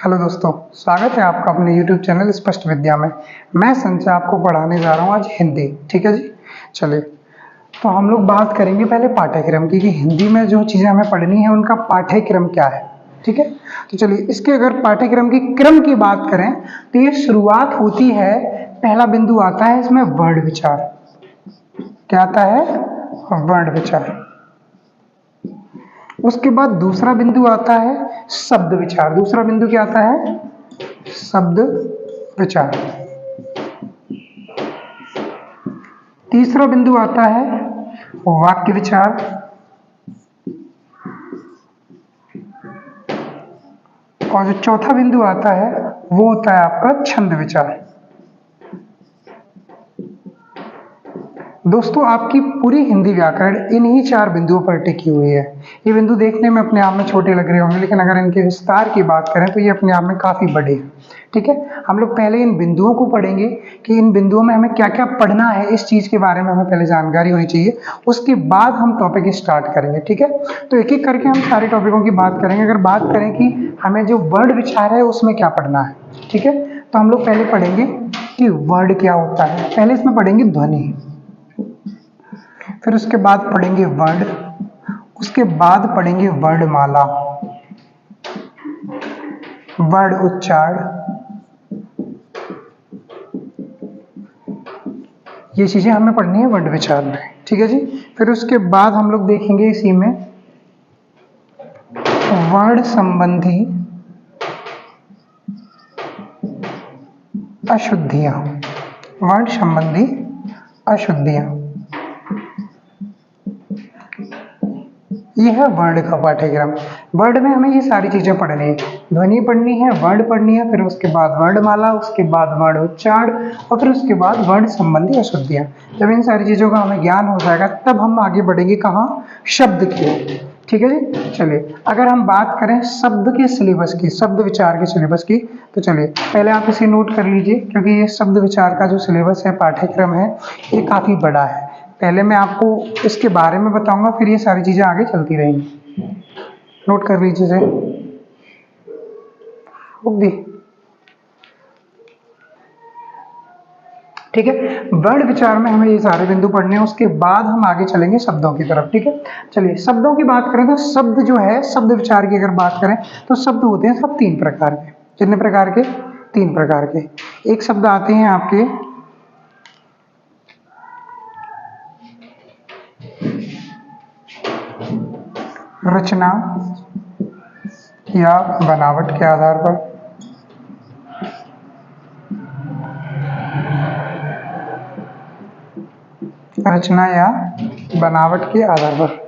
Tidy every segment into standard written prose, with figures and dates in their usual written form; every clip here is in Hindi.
हेलो दोस्तों, स्वागत है आपका अपने YouTube चैनल स्पष्ट विद्या में। मैं संजय आपको पढ़ाने जा रहा हूँ आज हिंदी। ठीक है जी, चलिए तो हम लोग बात करेंगे पहले पाठ्यक्रम की कि हिंदी में जो चीज़ें हमें पढ़नी है उनका पाठ्यक्रम क्या है। ठीक है, तो चलिए इसके अगर पाठ्यक्रम की क्रम की बात करें तो ये शुरुआत होती है, पहला बिंदु आता है इसमें वर्ण विचार। क्या आता है? वर्ण विचार। उसके बाद दूसरा बिंदु आता है शब्द विचार। दूसरा बिंदु क्या आता है? शब्द विचार। तीसरा बिंदु आता है वाक्य विचार। और जो चौथा बिंदु आता है वो होता है आपका छंद विचार। दोस्तों, आपकी पूरी हिंदी व्याकरण इन्हीं चार बिंदुओं पर टिकी हुई है। ये बिंदु देखने में अपने आप में छोटे लग रहे होंगे, लेकिन अगर इनके विस्तार की बात करें तो ये अपने आप में काफी बड़े हैं। ठीक है, हम लोग पहले इन बिंदुओं को पढ़ेंगे कि इन बिंदुओं में हमें क्या क्या पढ़ना है, इस चीज के बारे में हमें पहले जानकारी होनी चाहिए। उसके बाद हम टॉपिक स्टार्ट करेंगे। ठीक है, तो एक एक करके हम सारे टॉपिकों की बात करेंगे। अगर बात करें कि हमें जो वर्ण विचार है उसमें क्या पढ़ना है, ठीक है, तो हम लोग पहले पढ़ेंगे कि वर्ण क्या होता है। पहले इसमें पढ़ेंगे ध्वनि, फिर उसके बाद पढ़ेंगे वर्ण, उसके बाद पढ़ेंगे वर्णमाला, वर्ण उच्चारण, ये चीजें हमें पढ़नी है वर्ण विचार में। ठीक है जी, फिर उसके बाद हम लोग देखेंगे इसी में वर्ण संबंधी अशुद्धियां। वर्ण संबंधी अशुद्धियां, यह है वर्ण का पाठ्यक्रम। वर्ण में हमें ये सारी चीजें पढ़नी है, ध्वनि पढ़नी है, वर्ण पढ़नी है, फिर उसके बाद वर्णमाला, उसके बाद वर्ण उच्चारण और फिर उसके बाद वर्ण संबंधी अशुद्धियां। जब इन सारी चीजों का हमें ज्ञान हो जाएगा तब हम आगे बढ़ेंगे कहाँ? शब्द की ओर। ठीक है जी, चलिए अगर हम बात करें शब्द के सिलेबस की, शब्द विचार के सिलेबस की, तो चलिए पहले आप इसे नोट कर लीजिए, क्योंकि ये शब्द विचार का जो सिलेबस है, पाठ्यक्रम है, ये काफी बड़ा है। पहले मैं आपको इसके बारे में बताऊंगा, फिर ये सारी चीजें आगे चलती रहेंगी। नोट कर लीजिए इसे। ठीक है, वर्ण विचार में हमें ये सारे बिंदु पढ़ने हैं, उसके बाद हम आगे चलेंगे शब्दों की तरफ। ठीक है, चलिए शब्दों की बात करें तो शब्द जो है, शब्द विचार की अगर बात करें तो शब्द होते हैं सब तीन प्रकार के। कितने प्रकार के? तीन प्रकार के। एक शब्द आते हैं आपके रचना या बनावट के आधार पर, रचना या बनावट के आधार पर।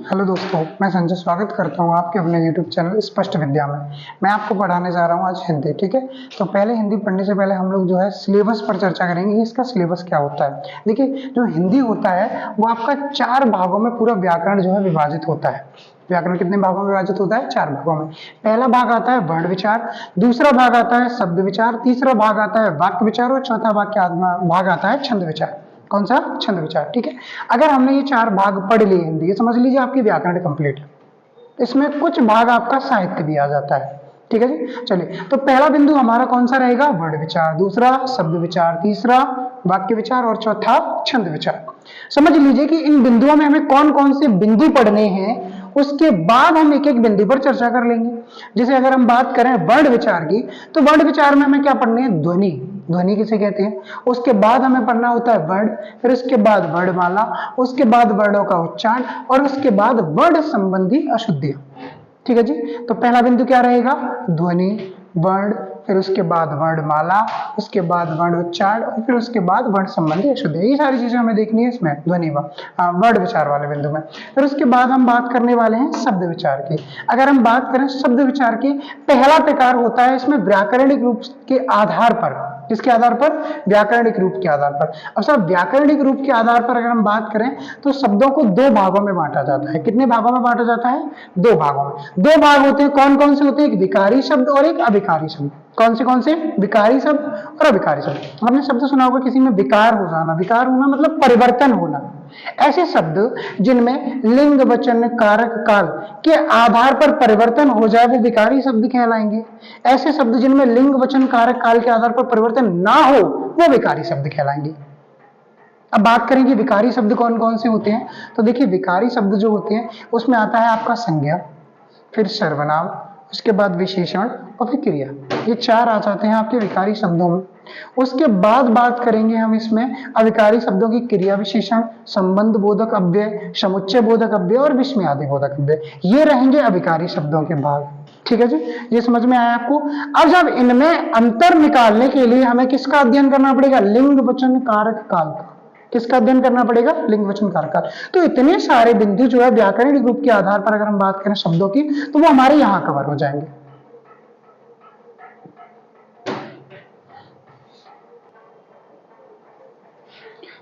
हेलो दोस्तों, मैं संजय स्वागत करता हूं आपके अपने YouTube चैनल स्पष्ट विद्या में। मैं आपको पढ़ाने जा रहा हूं आज हिंदी। ठीक है, तो पहले हिंदी पढ़ने से पहले हम लोग जो है सिलेबस पर चर्चा करेंगे। इसका सिलेबस क्या होता है। देखिए, जो हिंदी होता है वो आपका 4 भागों में पूरा व्याकरण जो है विभाजित होता है। व्याकरण कितने भागों में विभाजित होता है? 4 भागों में। पहला भाग आता है वर्ण विचार, दूसरा भाग आता है शब्द विचार, तीसरा भाग आता है वाक्य विचार और चौथा भाग आता है छंद विचार। कौन सा? छंद विचार। ठीक है, अगर हमने ये 4 भाग पढ़ लिए हिंदी के, समझ लीजिए आपकी व्याकरण कंप्लीट है। इसमें कुछ भाग आपका साहित्य भी आ जाता है। ठीक है जी, चलिए तो पहला बिंदु हमारा कौन सा रहेगा? वर्ण विचार, दूसरा शब्द विचार, तीसरा वाक्य विचार और चौथा छंद विचार। समझ लीजिए कि इन बिंदुओं में हमें कौन कौन से बिंदु पढ़ने हैं, उसके बाद हम एक एक बिंदु पर चर्चा कर लेंगे। जैसे अगर हम बात करें वर्ण विचार की, तो वर्ण विचार में हमें क्या पढ़ने हैं? ध्वनि। ध्वनि किसे कहते हैं? उसके बाद हमें पढ़ना होता है वर्ण, फिर उसके बाद वर्णमाला, उसके बाद वर्णों का उच्चारण और उसके बाद वर्ण संबंधी अशुद्धियां। ठीक है जी, तो पहला बिंदु क्या रहेगा? ध्वनि, वर्ण, फिर उसके बाद वर्णमाला, उसके बाद वर्ण उच्चारण और फिर उसके बाद वर्ण संबंधी अशुद्धियां। ये सारी चीजें हमें देखनी है इसमें ध्वनि व वर्ण विचार वाले बिंदु में। फिर उसके बाद हम बात करने वाले हैं शब्द विचार की। अगर हम बात करें शब्द विचार की, पहला प्रकार होता है इसमें व्याकरणिक रूप के आधार पर। किसके आधार पर? व्याकरणिक रूप के आधार पर। अब सर व्याकरणिक रूप के आधार पर अगर हम बात करें तो शब्दों को 2 भागों में बांटा जाता है। कितने भागों में बांटा जाता है? 2 भागों में। 2 भाग होते हैं, कौन कौन से होते हैं? एक विकारी शब्द और एक अविकारी शब्द। कौन से? विकारी शब्द और अविकारी शब्द। हमने शब्द सुना होगा किसी में विकार हो जाना। विकार होना मतलब परिवर्तन होना। ऐसे शब्द जिनमें लिंग वचन कारक काल के आधार पर परिवर्तन हो जाए वो विकारी शब्द कहलाएंगे। ऐसे शब्द जिनमें लिंग वचन कारक काल के आधार पर परिवर्तन ना हो वो विकारी शब्द कहलाएंगे। अब बात करेंगे विकारी शब्द कौन कौन से होते हैं। तो देखिए विकारी शब्द जो होते हैं उसमें आता है आपका संज्ञा, फिर सर्वनाम, उसके बाद विशेषण और फिर क्रिया। ये चार आ जाते हैं आपके विकारी शब्दों में। उसके बाद बात करेंगे हम इसमें अविकारी शब्दों की क्रिया विशेषण, संबंध बोधक अव्यय, समुच्चय बोधक अव्यय और विस्मयादि बोधक अव्यय। ये रहेंगे अविकारी शब्दों के भाग। ठीक है जी, ये समझ में आया आपको। अब जब इनमें अंतर निकालने के लिए हमें किसका अध्ययन करना पड़ेगा, लिंग वचन कारक काल का। किसका अध्ययन करना पड़ेगा, लिंग वचन कारक काल। तो इतने सारे बिंदु जो है व्याकरणिक रूप के आधार पर अगर हम बात करें शब्दों की तो वो हमारे यहां कवर हो जाएंगे।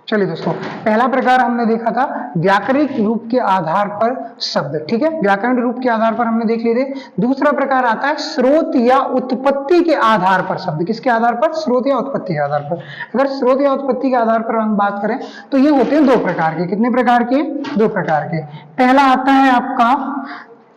चलिए दोस्तों, पहला प्रकार हमने देखा था व्याकरणिक रूप के आधार पर शब्द। ठीक है, व्याकरण रूप के आधार पर हमने देख लिए थे। दूसरा प्रकार आता है स्रोत या उत्पत्ति के आधार पर शब्द। किसके आधार पर, स्रोत या उत्पत्ति के आधार पर। अगर स्रोत या उत्पत्ति के आधार पर हम बात करें तो ये होते हैं दो प्रकार के। कितने प्रकार के, दो प्रकार के। पहला आता है आपका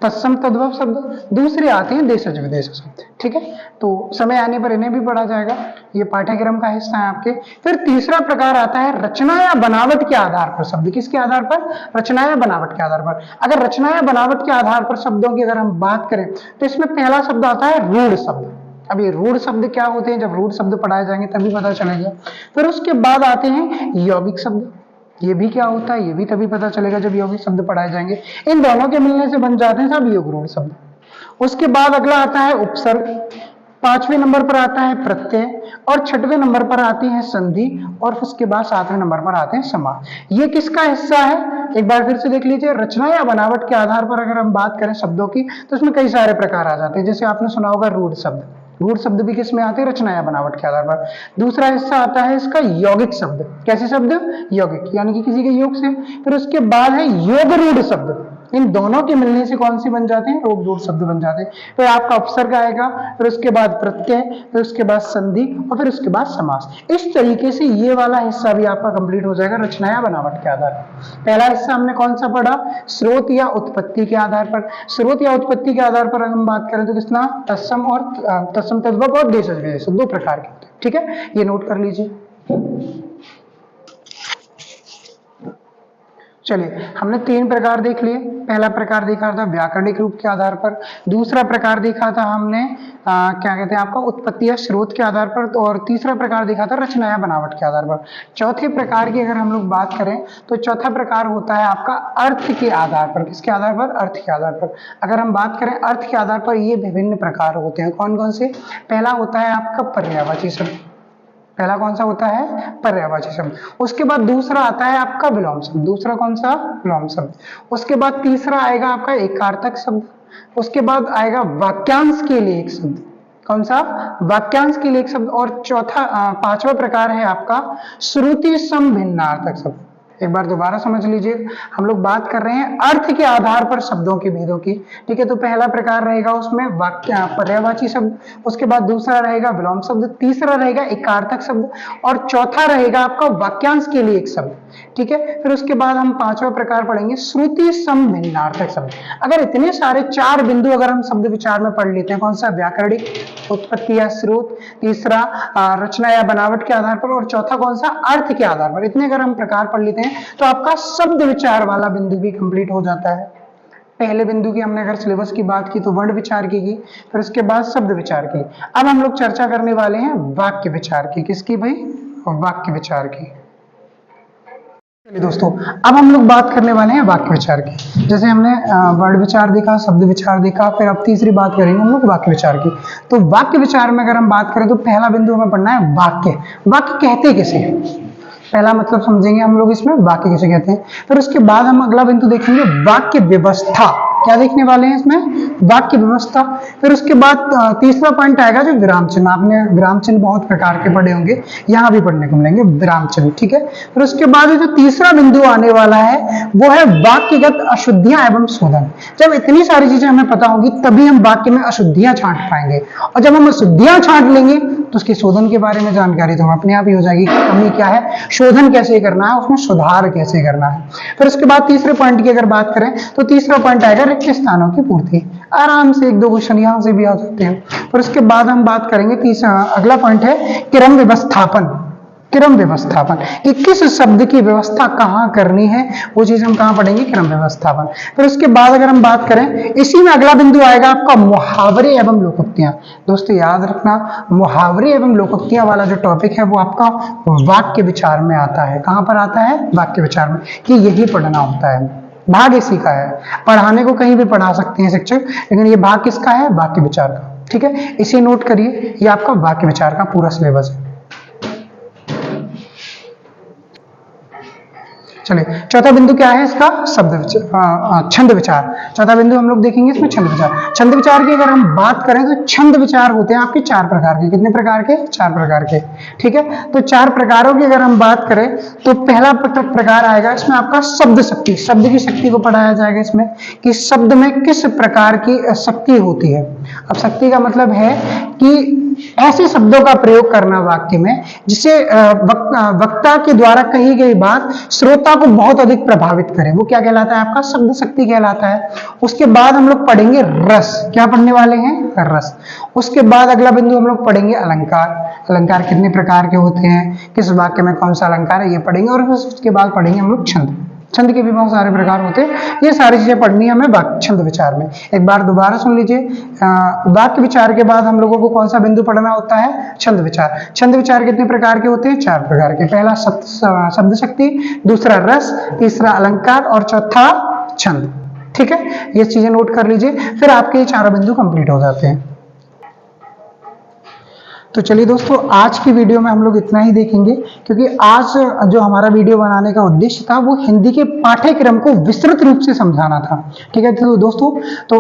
तत्सम तद्भव शब्द, दूसरे आते हैं देशज विदेश शब्द। ठीक है, तो समय आने पर इन्हें भी पढ़ा जाएगा, ये पाठ्यक्रम का हिस्सा है आपके। फिर तीसरा प्रकार आता है रचना या बनावट के आधार पर शब्द। किसके आधार पर, रचना या बनावट के आधार पर। अगर रचना या बनावट के आधार पर शब्दों की अगर हम बात करें तो इसमें पहला शब्द आता है रूढ़ शब्द। अब ये रूढ़ शब्द क्या होते हैं, जब रूढ़ शब्द पढ़ाए जाएंगे तभी पता चलेगा। फिर उसके बाद आते हैं यौगिक शब्द। ये भी क्या होता है, ये भी तभी पता चलेगा जब यौगिक शब्द पढ़ाए जाएंगे। इन दोनों के मिलने से बन जाते हैं सब योग रूढ़ शब्द। उसके बाद अगला आता है उपसर्ग, पांचवें नंबर पर आता है प्रत्यय और छठवें नंबर पर आती है संधि और उसके बाद सातवें नंबर पर आते हैं समास। ये किसका हिस्सा है, एक बार फिर से देख लीजिए। रचना या बनावट के आधार पर अगर हम बात करें शब्दों की तो इसमें कई सारे प्रकार आ जाते हैं। जैसे आपने सुना होगा रूढ़ शब्द। रूढ़ शब्द भी किसमें आते हैं, रचना या बनावट के आधार पर। दूसरा हिस्सा आता है इसका यौगिक शब्द। कैसे शब्द, यौगिक, यानी कि किसी के योग से। फिर उसके बाद है योग रूढ़ शब्द। इन दोनों के मिलने से कौन सी बन जाते हैं, योग रूढ़ शब्द बन जाते हैं। फिर आपका उपसर्ग आएगा, फिर उसके बाद प्रत्यय, फिर उसके बाद संधि और फिर उसके बाद समास। इस तरीके से ये वाला हिस्सा भी आपका कंप्लीट हो जाएगा रचना या बनावट के आधार पर। पहला हिस्सा हमने कौन सा पढ़ा, स्रोत या उत्पत्ति के आधार पर। स्रोत या उत्पत्ति के आधार पर हम बात करें तो किसना, तत्सम और तत्सम तद्भव और देशज विदेश, दो प्रकार के होते हैं। ठीक है, ये नोट कर लीजिए। चलिए, हमने तीन प्रकार देख लिए। पहला प्रकार देखा था व्याकरणिक रूप के आधार पर, दूसरा प्रकार देखा था हमने क्या कहते हैं आपका उत्पत्ति या स्रोत के आधार पर, और तीसरा प्रकार देखा था रचना या बनावट के आधार पर। चौथे प्रकार की अगर हम लोग बात करें तो चौथा प्रकार होता है आपका अर्थ के आधार पर। किसके आधार पर, अर्थ के आधार पर। अगर हम बात करें अर्थ के आधार पर ये विभिन्न प्रकार होते हैं। कौन कौन से, पहला होता है आपका पर्यायवाची शब्द। पहला कौन सा होता है, पर्यायवाची शब्द। उसके बाद दूसरा आता है आपका विलोम शब्द। दूसरा कौन सा, विलोम शब्द। उसके बाद तीसरा आएगा आपका एकार्थक शब्द। उसके बाद आएगा वाक्यांश के लिए एक शब्द। कौन सा, वाक्यांश के लिए एक शब्द। और चौथा पांचवा प्रकार है आपका श्रुति सम भिन्नार्थक शब्द। एक बार दोबारा समझ लीजिए, हम लोग बात कर रहे हैं अर्थ के आधार पर शब्दों के भेदों की। ठीक है, तो पहला प्रकार रहेगा उसमें वाक्य पर्यायवाची शब्द, उसके बाद दूसरा रहेगा विलोम शब्द, तीसरा रहेगा एकार्थक शब्द और चौथा रहेगा आपका वाक्यांश के लिए एक शब्द। ठीक है, फिर उसके बाद हम पांचवा प्रकार पढ़ेंगे श्रुति सम भिन्नार्थक शब्द। अगर इतने सारे चार बिंदु अगर हम शब्द विचार में पढ़ लेते हैं, कौन सा, व्याकरणिक, उत्पत्ति या स्रोत, तीसरा रचना या बनावट के आधार पर और चौथा कौन सा, अर्थ के आधार पर, इतने अगर हम प्रकार पढ़ लेते हैं तो आपका शब्द विचार वाला बिंदु भी कंप्लीट हो जाता है। पहले बिंदु की हमने अगर सिलेबस की बात की तो वर्ण विचार की, फिर उसके बाद शब्द विचार की। अब हम लोग चर्चा करने वाले हैं वाक्य विचार की। किसकी भाई, वाक्य विचार की। चलिए दोस्तों, अब हम लोग बात करने वाले हैं वाक्य विचार की। जैसे हमने वर्ण विचार देखा, शब्द विचार देखा, फिर अब तीसरी बात करेंगे हम लोग वाक्य विचार की। तो वाक्य विचार में अगर हम बात करें तो पहला बिंदु हमें पढ़ना है वाक्य। वाक्य कहते किसे हैं, पहला मतलब समझेंगे हम लोग इसमें वाक्य किसे कहते हैं। फिर उसके बाद हम अगला बिंदु देखेंगे वाक्य व्यवस्था। क्या देखने वाले हैं इसमें, वाक्य व्यवस्था। फिर उसके बाद तीसरा पॉइंट आएगा जो विराम चिन्ह। आपने विराम चिन्ह बहुत प्रकार के पढ़े होंगे, यहाँ भी पढ़ने को मिलेंगे विराम चिन्ह, ठीक है। फिर उसके बाद जो तीसरा बिंदु आने वाला है वो है वाक्यगत अशुद्धियां एवं शोधन। जब इतनी सारी चीजें हमें पता होंगी तभी हम वाक्य में अशुद्धियां छांट पाएंगे, और जब हम अशुद्धियां छांट लेंगे तो उसके शोधन के बारे में जानकारी तो अपने आप ही हो जाएगी कि कमी क्या है, शोधन कैसे करना है, उसमें सुधार कैसे करना है। फिर उसके बाद तीसरे पॉइंट की अगर बात करें तो तीसरा पॉइंट आएगा रिक्त स्थानों की पूर्ति। आराम से एक दो क्वेश्चन यहां से भी आ सकते हैं। फिर उसके बाद हम बात करेंगे तीसरा, अगला पॉइंट है क्रम व्यवस्थापन। क्रम व्यवस्थापन कि किस शब्द की व्यवस्था कहां करनी है, वो चीज हम कहां पढ़ेंगे, क्रम व्यवस्थापन। फिर उसके बाद अगर हम बात करें, इसी में अगला बिंदु आएगा आपका मुहावरे एवं लोकोक्तियां। दोस्तों याद रखना, मुहावरे एवं लोकोक्तियां वाला जो टॉपिक है वो आपका वाक्य विचार में आता है। कहां पर आता है, वाक्य विचार में, कि यही पढ़ना होता है। भाग इसी का है, पढ़ाने को कहीं भी पढ़ा सकते हैं शिक्षक, लेकिन ये भाग किसका है, वाक्य विचार का, ठीक है। इसे नोट करिए, ये आपका वाक्य विचार का पूरा सिलेबस है। चलिए चौथा बिंदु क्या है इसका, शब्द विचार, छंद विचार। चौथा बिंदु हम लोग देखेंगे इसमें छंद विचार। छंद विचार की अगर हम बात करें तो छंद विचार होते हैं आपके चार प्रकार के। कितने प्रकार के, चार प्रकार के, ठीक है। तो चार प्रकारों की अगर हम बात करें तो पहला प्रकार आएगा इसमें आपका शब्द शक्ति। शब्द की शक्ति को पढ़ाया जाएगा इसमें, कि शब्द में किस प्रकार की शक्ति होती है। अब शक्ति का मतलब है कि ऐसे शब्दों का प्रयोग करना वाक्य में जिसे वक्ता के द्वारा कही गई बात श्रोता को बहुत अधिक प्रभावित करे, वो क्या कहलाता है, आपका शब्द शक्ति कहलाता है। उसके बाद हम लोग पढ़ेंगे रस। क्या पढ़ने वाले हैं, रस। उसके बाद अगला बिंदु हम लोग पढ़ेंगे अलंकार। अलंकार कितने प्रकार के होते हैं, किस वाक्य में कौन सा अलंकार है, ये पढ़ेंगे। और उसके बाद पढ़ेंगे हम लोग छंद। छंद के भी बहुत सारे प्रकार होते हैं, ये सारी चीजें पढ़नी है हमें छंद विचार में। एक बार दोबारा सुन लीजिए, वाक्य विचार के बाद हम लोगों को कौन सा बिंदु पढ़ना होता है, छंद विचार। छंद विचार कितने प्रकार के होते हैं, चार प्रकार के। पहला शब्द शक्ति, दूसरा रस, तीसरा अलंकार और चौथा छंद, ठीक है। ये चीजें नोट कर लीजिए, फिर आपके ये चारों बिंदु कंप्लीट हो जाते हैं। तो चलिए दोस्तों, आज की वीडियो में हम लोग इतना ही देखेंगे, क्योंकि आज जो हमारा वीडियो बनाने का उद्देश्य था वो हिंदी के पाठ्यक्रम को विस्तृत रूप से समझाना था, ठीक है। तो दोस्तों, तो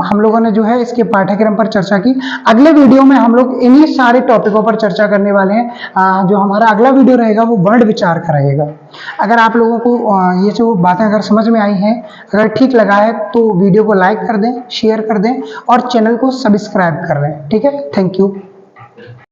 हम लोगों ने जो है इसके पाठ्यक्रम पर चर्चा की। अगले वीडियो में हम लोग इन्हीं सारे टॉपिकों पर चर्चा करने वाले हैं। जो हमारा अगला वीडियो रहेगा वो वर्ण विचार का रहेगा। अगर आप लोगों को ये जो बातें अगर समझ में आई हैं, अगर ठीक लगा है तो वीडियो को लाइक कर दें, शेयर कर दें और चैनल को सब्सक्राइब कर लें, ठीक है। Thank you.